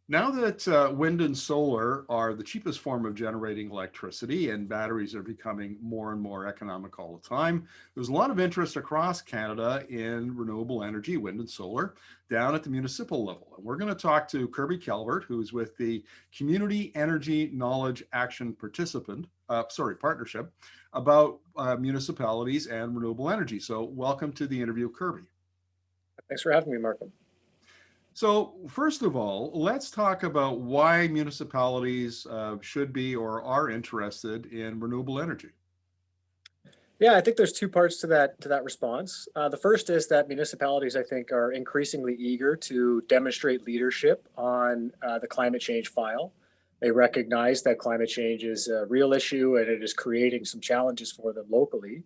Now that wind and solar are the cheapest form of generating electricity and batteries are becoming more and more economic all the time, there's a lot of interest across Canada in renewable energy, wind and solar, down at the municipal level. And we're going to talk to Kirby Calvert, who's with the Community Energy Knowledge Action Partnership, about municipalities and renewable energy. So welcome to the interview, Kirby. Thanks for having me, Markham. So, first of all, let's talk about why municipalities should be or are interested in renewable energy. Yeah, I think there's two parts to that response. The first is that municipalities, I think, are increasingly eager to demonstrate leadership on the climate change file. They recognize that climate change is a real issue and it is creating some challenges for them locally,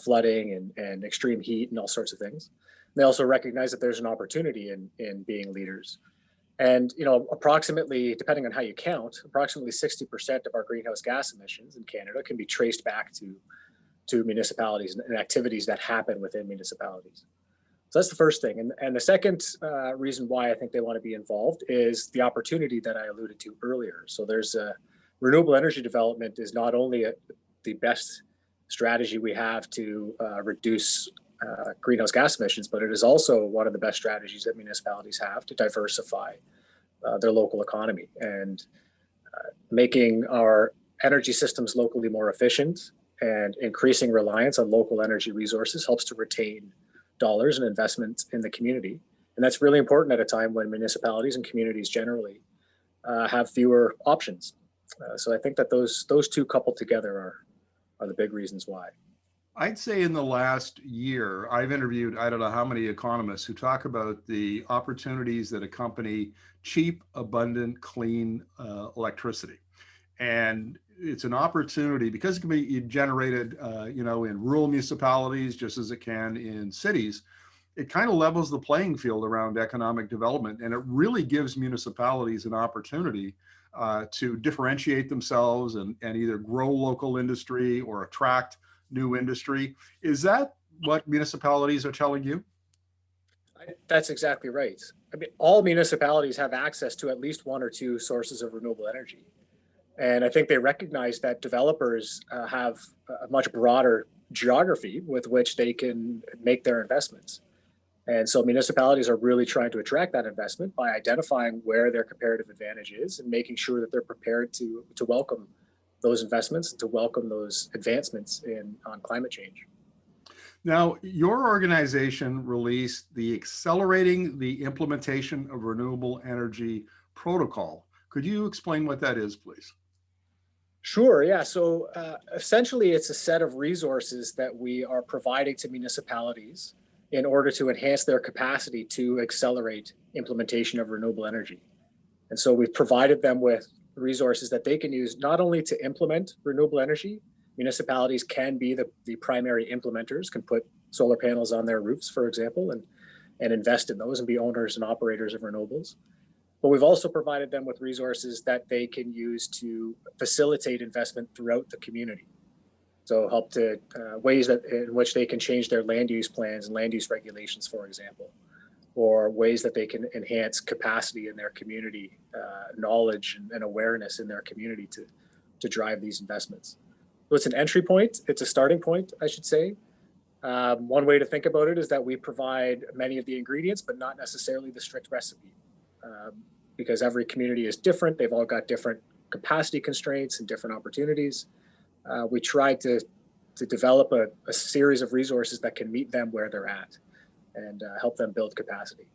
flooding and extreme heat and all sorts of things. They also recognize that there's an opportunity in being leaders. And approximately, depending on how you count, approximately 60% of our greenhouse gas emissions in Canada can be traced back to municipalities and activities that happen within municipalities. So that's the first thing. And the second reason why I think they want to be involved is the opportunity that I alluded to earlier. So there's renewable energy development is not only the best strategy we have to reduce greenhouse gas emissions, but it is also one of the best strategies that municipalities have to diversify their local economy and making our energy systems locally more efficient and increasing reliance on local energy resources helps to retain dollars and investments in the community. And that's really important at a time when municipalities and communities generally have fewer options. So I think that those two coupled together are the big reasons why. I'd say in the last year, I've interviewed, I don't know how many economists who talk about the opportunities that accompany cheap, abundant, clean electricity. And it's an opportunity because it can be generated, in rural municipalities just as it can in cities. It kind of levels the playing field around economic development, and it really gives municipalities an opportunity to differentiate themselves and either grow local industry or attract new industry. Is that what municipalities are telling you? That's exactly right. I mean, all municipalities have access to at least one or two sources of renewable energy. And I think they recognize that developers have a much broader geography with which they can make their investments. And so municipalities are really trying to attract that investment by identifying where their comparative advantage is and making sure that they're prepared to welcome those investments and to welcome those advancements on climate change. Now, your organization released the Accelerating the Implementation of Renewable Energy Protocol. Could you explain what that is, please? Sure, yeah. So essentially, it's a set of resources that we are providing to municipalities in order to enhance their capacity to accelerate implementation of renewable energy. And so we've provided them with resources that they can use not only to implement renewable energy, municipalities can be the primary implementers, can put solar panels on their roofs, for example, and invest in those and be owners and operators of renewables. But we've also provided them with resources that they can use to facilitate investment throughout the community. So help to ways in which they can change their land use plans and land use regulations, for example, or ways that they can enhance capacity in their community, knowledge and awareness in their community to drive these investments. So it's an entry point. It's a starting point, I should say. One way to think about it is that we provide many of the ingredients, but not necessarily the strict recipe. Because every community is different. They've all got different capacity constraints and different opportunities. We try to develop a series of resources that can meet them where they're at and help them build capacity.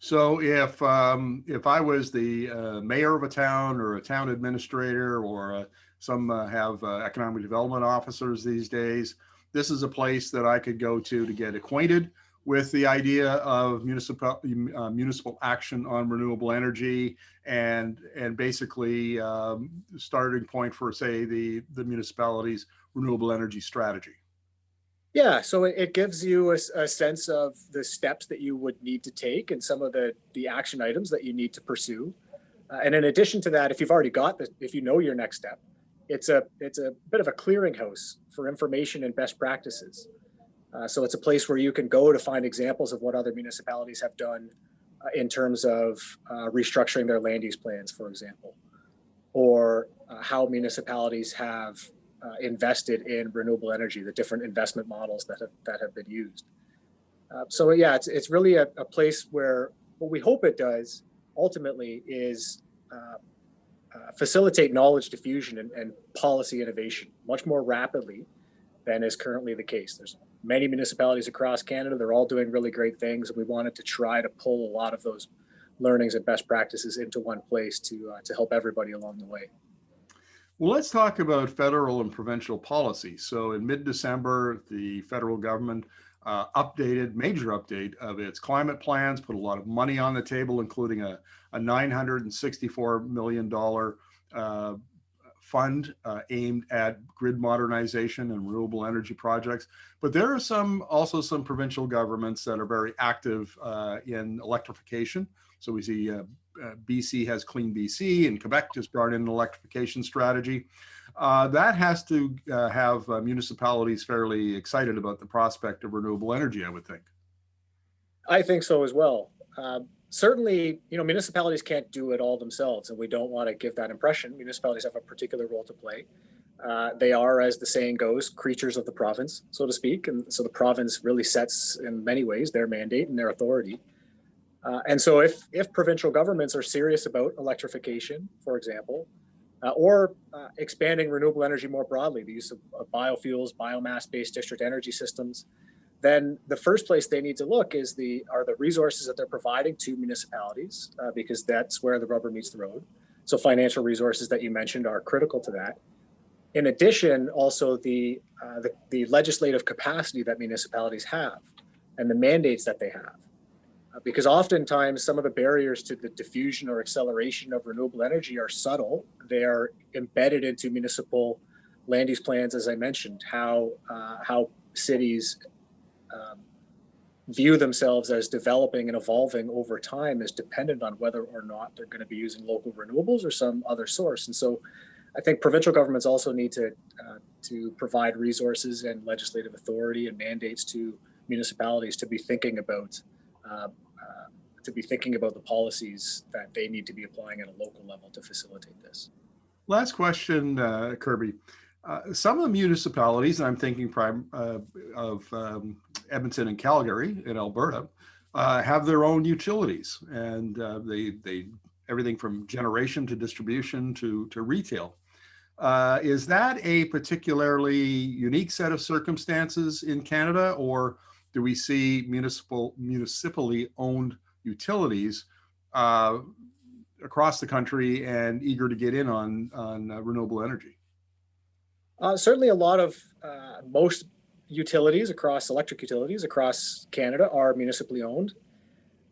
So if I was the mayor of a town or a town administrator or some have economic development officers these days, this is a place that I could go to get acquainted with the idea of municipal action on renewable energy and basically starting point for, say, the municipality's renewable energy strategy. Yeah, so it gives you a sense of the steps that you would need to take and some of the action items that you need to pursue. And in addition to that, if you've already got this, if you know your next step, it's a bit of a clearinghouse for information and best practices. So it's a place where you can go to find examples of what other municipalities have done in terms of restructuring their land use plans, for example, or how municipalities have invested in renewable energy, the different investment models that have been used. So yeah, it's really a place where what we hope it does ultimately is facilitate knowledge diffusion and policy innovation much more rapidly than is currently the case. There's many municipalities across Canada. They're all doing really great things. And we wanted to try to pull a lot of those learnings and best practices into one place to help everybody along the way. Well, let's talk about federal and provincial policy. So in mid-December, the federal government major update of its climate plans, put a lot of money on the table, including a $964 million fund aimed at grid modernization and renewable energy projects. But there are also some provincial governments that are very active in electrification. So we see BC has Clean BC, and Quebec just brought in an electrification strategy. That has to have municipalities fairly excited about the prospect of renewable energy, I would think. I think so as well. Certainly, municipalities can't do it all themselves, and we don't want to give that impression. Municipalities have a particular role to play. They are, as the saying goes, creatures of the province, so to speak. And so the province really sets, in many ways, their mandate and their authority. And so if provincial governments are serious about electrification, for example, or expanding renewable energy more broadly, the use of biofuels, biomass-based district energy systems, then the first place they need to look are the resources that they're providing to municipalities, because that's where the rubber meets the road. So financial resources that you mentioned are critical to that. In addition, also the legislative capacity that municipalities have and the mandates that they have. Because oftentimes some of the barriers to the diffusion or acceleration of renewable energy are subtle. They are embedded into municipal land use plans, as I mentioned, how cities view themselves as developing and evolving over time is dependent on whether or not they're going to be using local renewables or some other source. And so I think provincial governments also need to provide resources and legislative authority and mandates to municipalities to be thinking about the policies that they need to be applying at a local level to facilitate this. Last question, Kirby. Some of the municipalities, and I'm thinking of Edmonton and Calgary in Alberta, have their own utilities, and they everything from generation to distribution to retail. Is that a particularly unique set of circumstances in Canada, or do we see municipally owned utilities across the country and eager to get in on renewable energy? Certainly a lot of most electric utilities across Canada are municipally owned.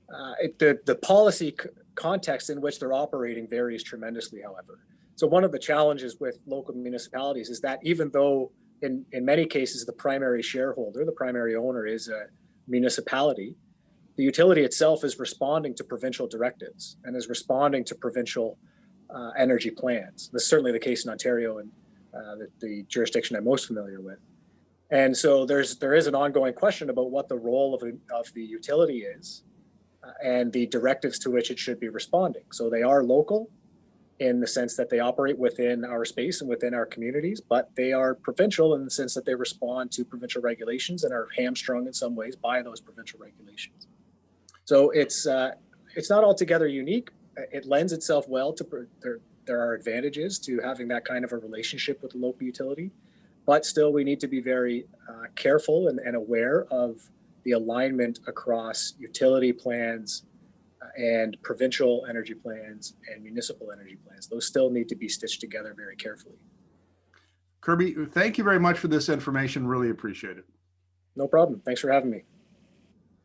The policy context in which they're operating varies tremendously, however. So one of the challenges with local municipalities is that even though in many cases the primary shareholder, the primary owner is a municipality, the utility itself is responding to provincial directives and is responding to provincial energy plans. This is certainly the case in Ontario and the jurisdiction I'm most familiar with. And so there is an ongoing question about what the role of the utility is and the directives to which it should be responding. So they are local in the sense that they operate within our space and within our communities, but they are provincial in the sense that they respond to provincial regulations and are hamstrung in some ways by those provincial regulations. So it's not altogether unique. It lends itself well to there are advantages to having that kind of a relationship with the local utility, but still we need to be very careful and aware of the alignment across utility plans and provincial energy plans and municipal energy plans. Those still need to be stitched together very carefully. Kirby, thank you very much for this information. Really appreciate it. No problem. Thanks for having me.